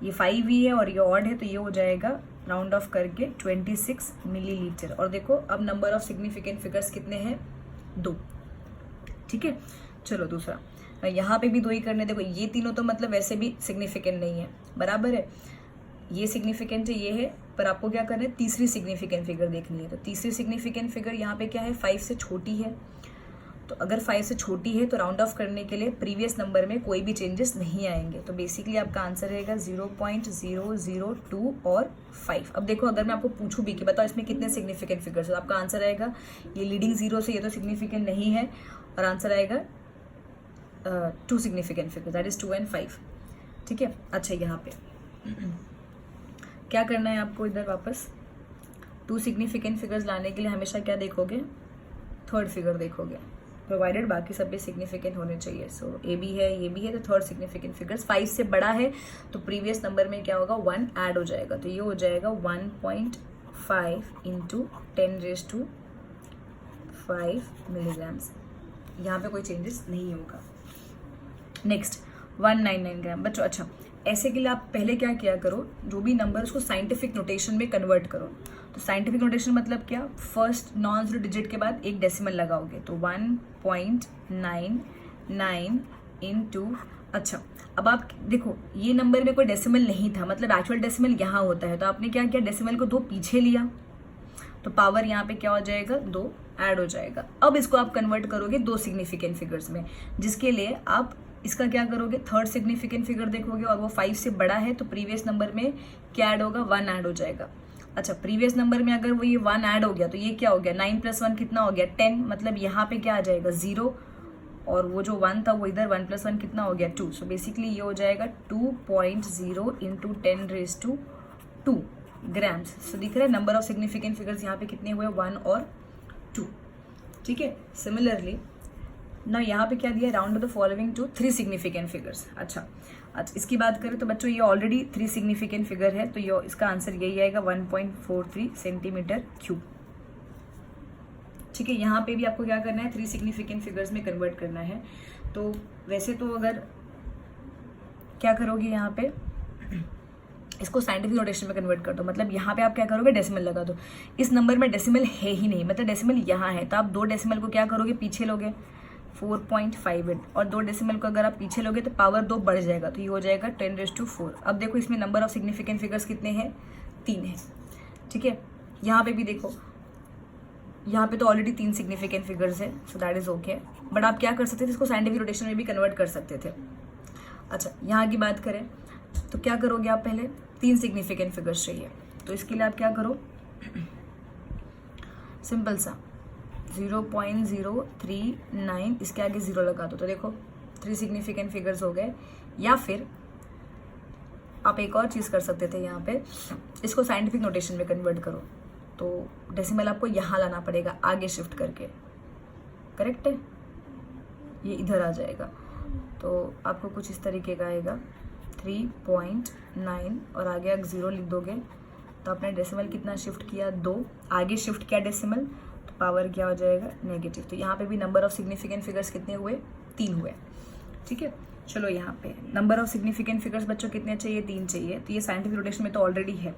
ये 5 ही है और ये ऑड है तो ये हो जाएगा राउंड ऑफ करके 26 मिलीलीटर। और देखो अब नंबर ऑफ सिग्निफिकेंट फिगर्स कितने हैं, 2, ठीक है। चलो दूसरा, यहाँ पे भी 2 ही करने। देखो ये तीनों तो मतलब वैसे भी सिग्निफिकेंट नहीं है, बराबर है, ये सिग्निफिकेंट है, ये है, पर आपको क्या करना है, तीसरी सिग्निफिकेंट फिगर देखनी है। तो तीसरी सिग्निफिकेंट फिगर यहाँ पे क्या है, 5 से छोटी है। तो अगर 5 से छोटी है तो राउंड ऑफ करने के लिए प्रीवियस नंबर में कोई भी चेंजेस नहीं आएंगे। तो बेसिकली आपका आंसर रहेगा 0.002 और 5। अब देखो अगर मैं आपको पूछूं भी कि बताओ इसमें कितने सिग्निफिकेंट फिगर्स, तो आपका आंसर आएगा ये लीडिंग 0 से, ये तो सिग्निफिकेंट नहीं है, और आंसर आएगा 2 significant figure that is 2 and 5, ठीक है। अच्छा यहाँ पे क्या करना है आपको, इधर वापस 2 सिग्निफिकेंट फिगर्स लाने के लिए हमेशा क्या देखोगे, थर्ड फिगर देखोगे, प्रोवाइडेड बाकी सब भी सिग्निफिकेंट होने चाहिए। सो ए भी है, ये भी है, तो थर्ड सिग्निफिकेंट फिगर्स 5 से बड़ा है तो प्रीवियस नंबर में क्या होगा, 1 ऐड हो जाएगा। तो ये हो जाएगा 1.5 × 10⁵ मिलीग्राम्स। यहाँ पे कोई चेंजेस नहीं होगा। नेक्स्ट 199 ग्राम। बच्चों अच्छा ऐसे के लिए आप पहले क्या किया करो, जो भी नंबर उसको साइंटिफिक नोटेशन में कन्वर्ट करो। तो साइंटिफिक नोटेशन मतलब क्या, फर्स्ट नॉन जीरो डिजिट के बाद एक डेसिमल लगाओगे, तो 1.99 इंटू, अच्छा अब आप देखो ये नंबर में कोई डेसिमल नहीं था, मतलब एक्चुअल डेसिमल यहाँ होता है, तो आपने क्या किया, डेसिमल को 2 पीछे लिया, तो पावर यहाँ पे क्या हो जाएगा, 2 ऐड हो जाएगा। अब इसको आप कन्वर्ट करोगे 2 सिग्निफिकेंट फिगर्स में, जिसके लिए आप इसका क्या करोगे, थर्ड सिग्निफिकेंट फिगर देखोगे और वो 5 से बड़ा है, तो प्रीवियस नंबर में क्या ऐड होगा, 1 ऐड हो जाएगा। अच्छा प्रीवियस नंबर में अगर वो ये 1 ऐड हो गया तो ये क्या हो गया, 9 + 1 कितना हो गया, 10, मतलब यहाँ पे क्या आ जाएगा, 0, और वो जो 1 था वो इधर 1 + 1 कितना हो गया, 2। सो बेसिकली ये हो जाएगा 2.0 इंटू 10⁻²2 ग्राम्स। सो दिख रहा है नंबर ऑफ सिग्निफिकेंट फिगर्स यहाँ पे कितने हुए, 1 और 2। ठीक है, सिमिलरली ना यहाँ पे क्या दिया, round the following to 3 significant figures. अच्छा इसकी बात करें तो बच्चों ये ऑलरेडी 3 सिग्निफिकेंट फिगर है, तो ये इसका आंसर यही आएगा 1.43 सेंटीमीटर क्यूब। ठीक है, यहाँ पे भी आपको क्या करना है, 3 सिग्निफिकेंट फिगर्स में कन्वर्ट करना है। तो वैसे तो अगर क्या करोगे यहाँ पे, इसको साइंटिफिक नोटेशन में कन्वर्ट कर दो, मतलब यहाँ पे आप क्या करोगे, डेसिमल लगा दो। इस नंबर में डेसिमल है ही नहीं, मतलब डेसिमल यहाँ है, तो आप 2 डेसिमल को क्या करोगे, पीछे लोगे, 4.58, और 2 डेसिमल को अगर आप पीछे लोगे तो पावर 2 बढ़ जाएगा, तो ये हो जाएगा 10⁻4। अब देखो इसमें नंबर ऑफ सिग्निफिकेंट फिगर्स कितने हैं, 3 है। ठीक है, यहाँ पे भी देखो, यहाँ पे तो ऑलरेडी 3 सिग्निफिकेंट फिगर्स है, so that is okay. But आप क्या कर सकते थे, इसको साइंटिफिक नोटेशन में भी कन्वर्ट कर सकते थे। अच्छा यहाँ की बात करें तो क्या करोगे आप, पहले 3 सिग्निफिकेंट फिगर्स चाहिए, तो इसके लिए आप क्या करो, सिंपल सा 0.039 इसके आगे 0 लगा दो, तो देखो 3 सिग्निफिकेंट फिगर्स हो गए। या फिर आप एक और चीज़ कर सकते थे, यहाँ पे इसको साइंटिफिक नोटेशन में कन्वर्ट करो, तो डेसिमल आपको यहाँ लाना पड़ेगा आगे शिफ्ट करके, करेक्ट है, ये इधर आ जाएगा, तो आपको कुछ इस तरीके का आएगा 3.9 और आगे अगर 0 लिख दोगे तो आपने डेसिमल कितना शिफ्ट किया, 2 आगे शिफ्ट किया डेसिमल, तो पावर क्या हो जाएगा, नेगेटिव। तो यहाँ पे भी नंबर ऑफ सिग्निफिकेंट फिगर्स कितने हुए, 3 हुए। ठीक है, चलो यहाँ पे नंबर ऑफ सिग्निफिकेंट फिगर्स बच्चों कितने चाहिए, 3 चाहिए, तो ये साइंटिफिक नोटेशन में तो ऑलरेडी है,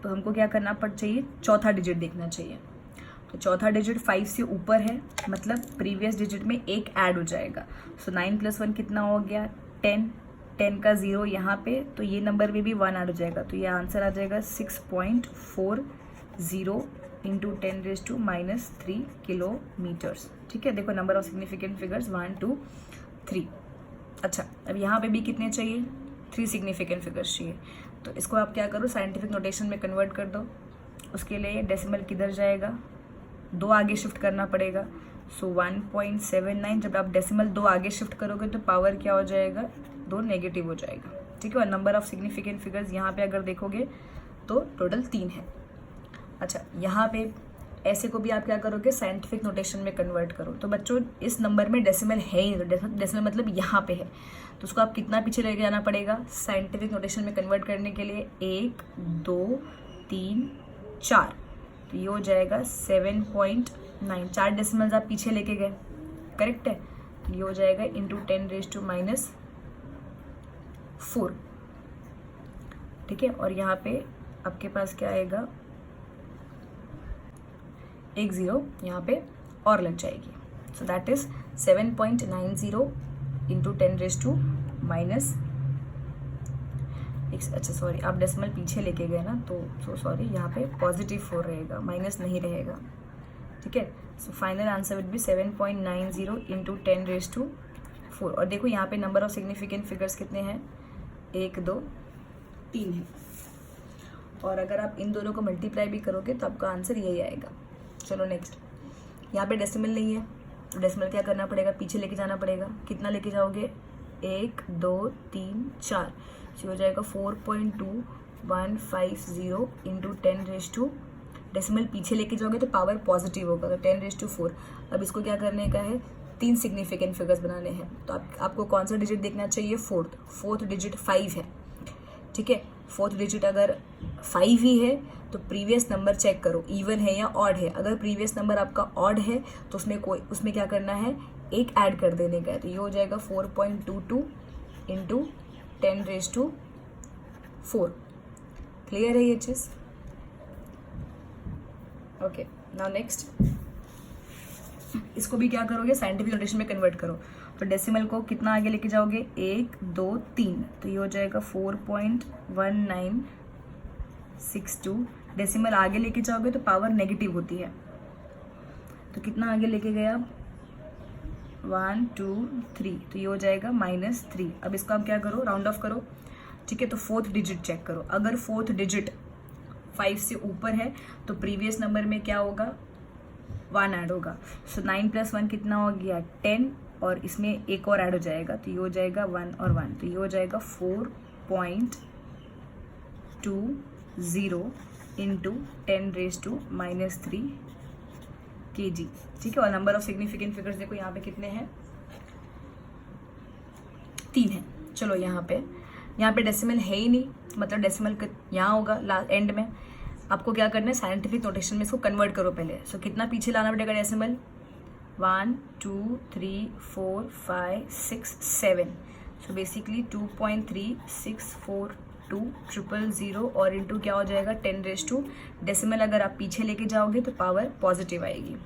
तो हमको क्या करना पड़ चाहिए, चौथा डिजिट देखना चाहिए। तो चौथा डिजिट 5 से ऊपर है, मतलब प्रीवियस डिजिट में 1 ऐड हो जाएगा। सो 9 + 1 कितना हो गया, 10, 10 का 0 यहाँ पे, तो ये नंबर में भी 1 ऐड हो जाएगा, तो ये आंसर आ जाएगा 6.40 इंटू 10⁻³ किलोमीटर्स। ठीक है, देखो नंबर ऑफ सिग्निफिकेंट फिगर्स 1, 2, 3। अच्छा अब यहाँ पे भी कितने चाहिए, 3 सिग्निफिकेंट फिगर्स चाहिए, तो इसको आप क्या करो, साइंटिफिक नोटेशन में कन्वर्ट कर दो। उसके लिए डेसिमल किधर जाएगा, 2 आगे शिफ्ट करना पड़ेगा, सो 1.79, जब आप डेसिमल 2 आगे शिफ्ट करोगे तो पावर क्या हो जाएगा, 2 नेगेटिव हो जाएगा। ठीक है, और नंबर ऑफ सिग्निफिकेंट फिगर्स यहाँ पे अगर देखोगे तो टोटल 3 है। अच्छा यहाँ पे ऐसे को भी आप क्या करोगे, साइंटिफिक नोटेशन में कन्वर्ट करो। तो बच्चों इस नंबर में डेसिमल है ही नहीं, डेसिमल मतलब यहाँ पे है, तो उसको आप कितना पीछे लेके जाना पड़ेगा साइंटिफिक नोटेशन में कन्वर्ट करने के लिए, 1, 2, 3, 4, तो ये हो जाएगा 7.9, 4 डेसिमल्स आप पीछे लेके गए, करेक्ट है, ये हो जाएगा इंटू 10⁻⁴। ठीक है, और यहाँ पे आपके पास क्या आएगा, 1 0 यहाँ पे और लग जाएगी, सो दैट इज 7.90 इंटू 10⁻⁻। अच्छा सॉरी, आप डेसिमल पीछे लेके गए ना, तो सो सॉरी, यहाँ पे +4 रहेगा, माइनस नहीं रहेगा। ठीक है, so final answer will be 7.90 into 10⁻⁴। और देखो यहाँ पे नंबर ऑफ सिग्निफिकेंट फिगर्स कितने हैं, 1, 2, 3 है, और अगर आप इन दोनों को मल्टीप्लाई भी करोगे तो आपका आंसर यही आएगा। चलो नेक्स्ट, यहाँ पे डेसिमल नहीं है, तो डेसिमल क्या करना पड़ेगा, पीछे लेके जाना पड़ेगा। कितना लेके जाओगे, 1, 2, 3, 4, तो हो जाएगा 4.2150 इंटू 10⁻⁴। डेसिमल पीछे लेके जाओगे तो पावर पॉजिटिव होगा, तो 10⁻⁴। अब इसको क्या करने का है, 3 सिग्निफिकेंट फिगर्स बनाने हैं, तो आपको कौन सा डिजिट देखना चाहिए, फोर्थ डिजिट 5 है। ठीक है, फोर्थ डिजिट अगर 5 ही है तो प्रीवियस नंबर चेक करो, इवन है या ऑड है। अगर प्रीवियस नंबर आपका ऑड है तो उसमें क्या करना है, 1 ऐड कर देने का है, तो ये हो जाएगा 4.22 इंटू 10⁻⁴। क्लियर है ये चीज़। ओके, नाउ नेक्स्ट इसको भी क्या करोगे, साइंटिफिक नोटेशन में कन्वर्ट करो। तो डेसिमल को कितना आगे लेके जाओगे, 1 2 3, तो ये हो जाएगा 4.1962। डेसिमल आगे लेके जाओगे तो पावर नेगेटिव होती है, तो कितना आगे लेके गया, 1 2 3, तो ये हो जाएगा -3। अब इसको आप क्या करो, राउंड ऑफ करो, ठीक है। तो फोर्थ डिजिट चेक करो, अगर फोर्थ डिजिट 5 से ऊपर है तो प्रीवियस नंबर में क्या होगा, 1 ऐड होगा। सो 9 + 1 कितना हो गया, 10, और इसमें एक और ऐड हो जाएगा, तो ये हो जाएगा 1 और 1, तो ये हो जाएगा 4.20 इंटू 10⁻³ kg, ठीक है। और नंबर ऑफ सिग्निफिकेंट फिगर्स देखो यहाँ पे कितने हैं, 3 है। चलो यहाँ पे डेसिमल है ही नहीं, मतलब डेसिमल यहाँ होगा लास्ट एंड में। आपको क्या करना है, साइंटिफिक नोटेशन में इसको कन्वर्ट करो पहले। सो कितना पीछे लाना पड़ेगा डेसिमल, 1 2 3 4 5 6 7, सो बेसिकली 2.364200 और इंटू क्या हो जाएगा, 10⁻²। डेसिमल अगर आप पीछे लेके जाओगे तो पावर पॉजिटिव आएगी।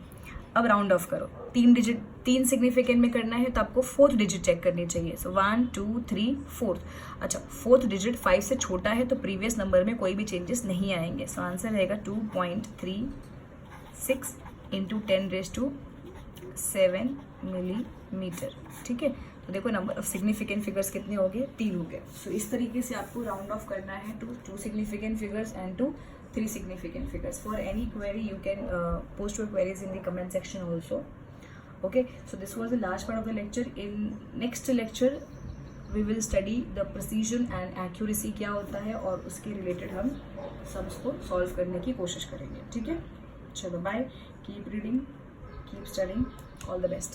अब राउंड ऑफ करो, 3 सिग्निफिकेंट में करना है तो आपको फोर्थ डिजिट चेक करनी चाहिए। सो 1 2 3 4, अच्छा फोर्थ डिजिट 5 से छोटा है तो प्रीवियस नंबर में कोई भी चेंजेस नहीं आएंगे। सो आंसर रहेगा 2.36 इंटू 10⁻7 मिलीमीटर, ठीक है। तो देखो नंबर ऑफ सिग्निफिकेंट फिगर्स कितने हो गए, 3 हो गए। सो इस तरीके से आपको राउंड ऑफ करना है to 2 significant figures and to 3 significant figures. For any query you can post your queries in the comment section also. Okay, so this was the last part of the lecture. In next lecture we will study the precision and accuracy क्या होता है और उसके related हम sums को solve करने की कोशिश करेंगे, ठीक है। चलो bye, keep reading, keep studying, all the best.